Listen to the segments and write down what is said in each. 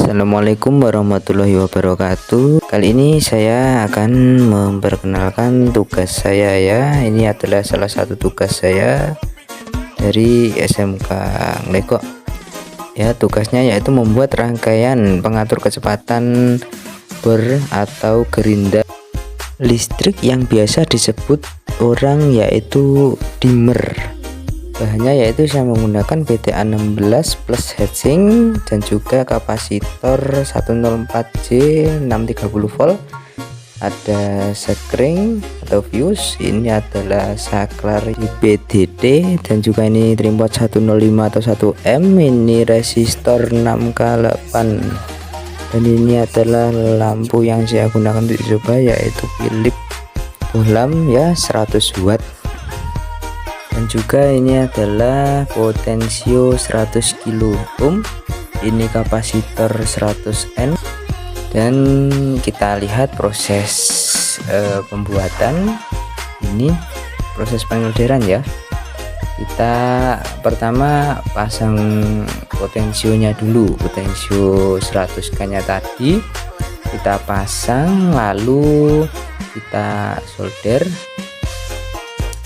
Assalamualaikum warahmatullahi wabarakatuh. Kali ini saya akan memperkenalkan tugas saya ya. Ini adalah salah satu tugas saya dari SMK Ngleko. Ya, tugasnya yaitu membuat rangkaian pengatur kecepatan atau gerinda listrik yang biasa disebut orang yaitu dimmer. Bahannya yaitu saya menggunakan BTA 16 plus heatsink dan juga kapasitor 104J 630 volt. Ada sekring atau fuse, ini adalah saklar IPDT, dan juga ini trimpot 105 atau 1M. Ini resistor 6K8, dan ini adalah lampu yang saya gunakan untuk coba yaitu Philips bohlam ya 100 watt. Dan juga ini adalah potensio 100 kilo ohm, ini kapasitor 100N. Dan kita lihat proses pembuatan. Ini proses penyolderan ya. Kita pertama pasang potensionya dulu, potensio 100K nya tadi kita pasang, lalu kita solder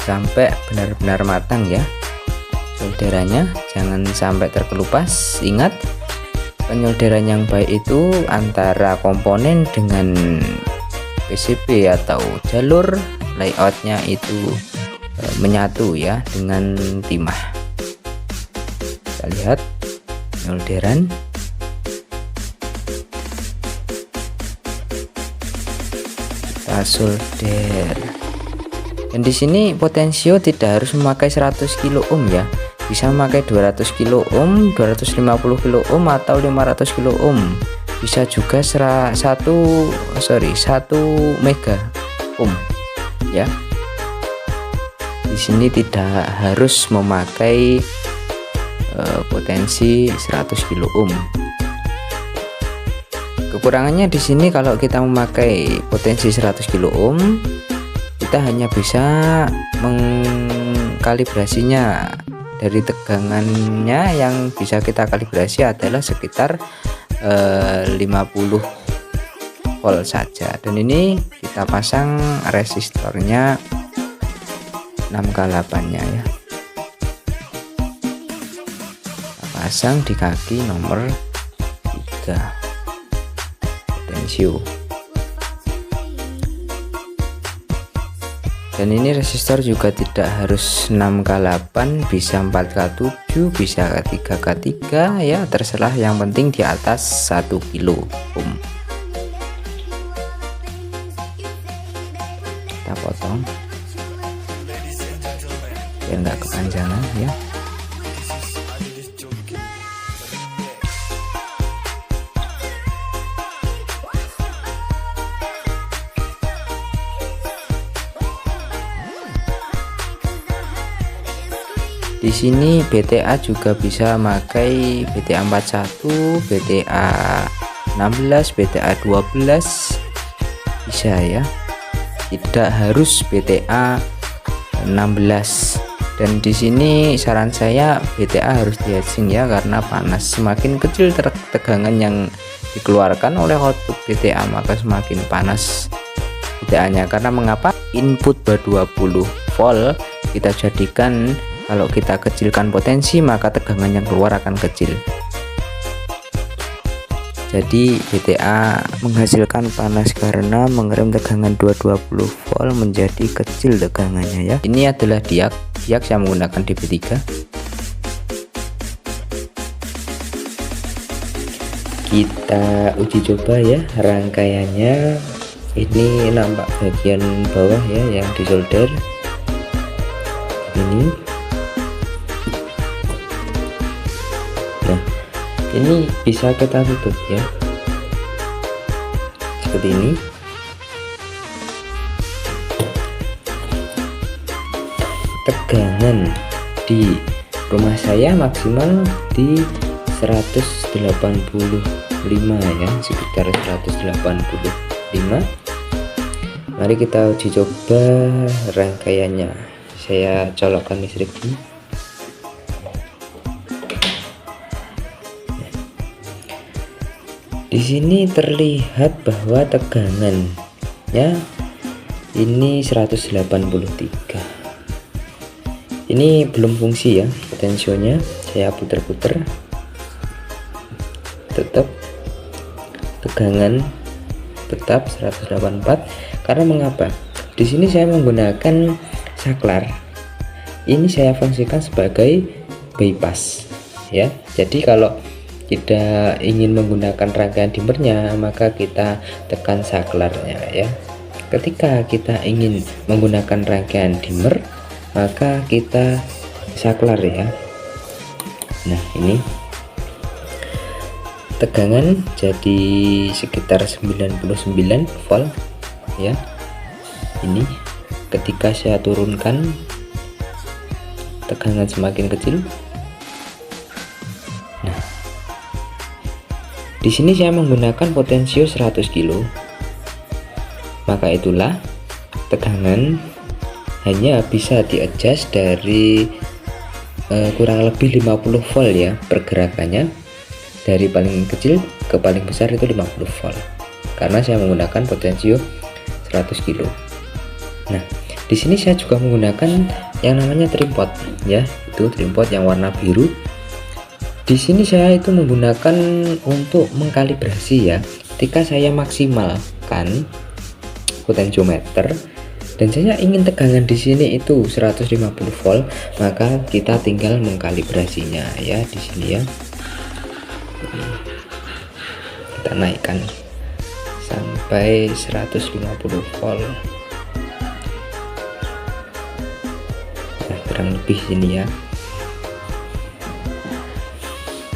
sampai benar-benar matang ya solderannya, jangan sampai terkelupas. Ingat, penyolderan yang baik itu antara komponen dengan PCB atau jalur layoutnya itu menyatu ya dengan timah. Kita lihat penyolderan. Kita solder. Dan di sini potensio tidak harus memakai 100 kilo ohm ya, bisa memakai 200 kilo ohm, 250 kilo ohm atau 500 kilo ohm, bisa juga 1 mega ohm ya. Di sini tidak harus memakai potensi 100 kilo ohm. Kekurangannya di sini kalau kita memakai potensi 100 kilo ohm, kita hanya bisa mengkalibrasinya. Dari tegangannya yang bisa kita kalibrasi adalah sekitar 50 volt saja. Dan ini kita pasang resistornya 6K8 nya ya, kita pasang di kaki nomor 3 potensio. Dan ini resistor juga tidak harus 6K8, bisa 4K7, bisa 3K3 ya, terserah, yang penting di atas 1 kilo ohm. Kita potong biar nggak kepanjangan ya. Di sini BTA juga bisa pakai BTA 41, BTA 16, BTA 12 bisa ya. Tidak harus BTA 16. Dan di sini saran saya BTA harus di heatsink ya, karena panas. Semakin kecil tegangan yang dikeluarkan oleh output BTA, maka semakin panas BTA-nya. Karena mengapa? Input 20 volt kita jadikan, kalau kita kecilkan potensi maka tegangan yang keluar akan kecil. Jadi BTA menghasilkan panas karena mengerem tegangan 220 volt menjadi kecil tegangannya ya. Ini adalah diak saya menggunakan DB3. Kita uji coba ya rangkaiannya. Ini nampak bagian bawah ya yang disolder. Ini ini bisa kita tutup ya, seperti ini. Tegangan di rumah saya maksimal di 185 ya, sekitar 185. Mari kita uji coba rangkaiannya. Saya colokkan listrik ini. Di sini terlihat bahwa tegangannya ini 183. Ini belum fungsi ya potensionya. Saya puter-puter, tetap tegangan tetap 184. Karena mengapa? Di sini saya menggunakan saklar. Ini saya fungsikan sebagai bypass ya. Jadi kalau tidak ingin menggunakan rangkaian dimmernya, maka kita tekan saklarnya ya. Ketika kita ingin menggunakan rangkaian dimmer, maka kita saklar ya. Nah, ini tegangan jadi sekitar 99 volt ya. Ini ketika saya turunkan, tegangan semakin kecil. Nah, di sini saya menggunakan potensio 100 kilo, maka itulah tegangan hanya bisa di-adjust dari kurang lebih 50 volt ya pergerakannya, dari paling kecil ke paling besar itu 50 volt karena saya menggunakan potensio 100 kilo. Nah, di sini saya juga menggunakan yang namanya trimpot ya, itu trimpot yang warna biru. Di sini saya itu menggunakan untuk mengkalibrasi ya. Ketika saya maksimalkan potentiometer dan saya ingin tegangan di sini itu 150 volt, maka kita tinggal mengkalibrasinya ya di sini ya. Kita naikkan sampai 150 volt. Nah, kurang lebih sini ya.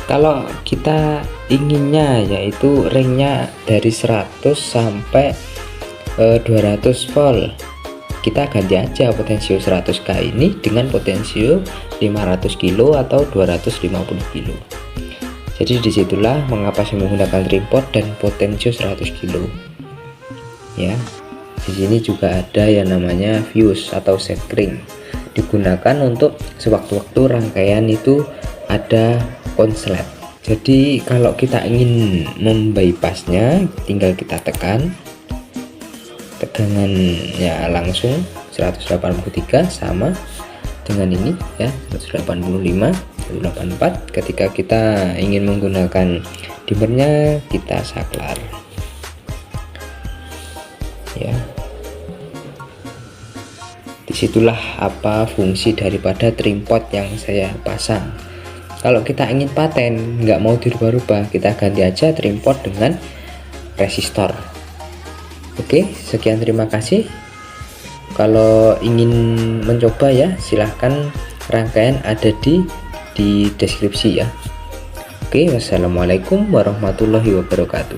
Kalau kita inginnya yaitu ringnya dari 100 sampai 200 volt, kita ganti aja potensio 100K ini dengan potensio 500 kilo atau 250 kilo. Jadi disitulah mengapa saya menggunakan trimpot dan potensio 100 kilo ya. Di sini juga ada yang namanya fuse atau set ring, digunakan untuk sewaktu-waktu rangkaian itu ada konslet. Jadi kalau kita ingin membypassnya, tinggal kita tekan, tegangannya langsung 183 sama dengan ini ya, 185, 184. Ketika kita ingin menggunakan dimmernya, kita saklar ya. Disitulah apa fungsi daripada trimpot yang saya pasang. Kalau kita ingin paten, nggak mau dirubah-rubah, kita ganti aja trimpot dengan resistor. Oke, sekian, terima kasih. Kalau ingin mencoba ya, silahkan, rangkaian ada di deskripsi ya. Oke, wassalamualaikum warahmatullahi wabarakatuh.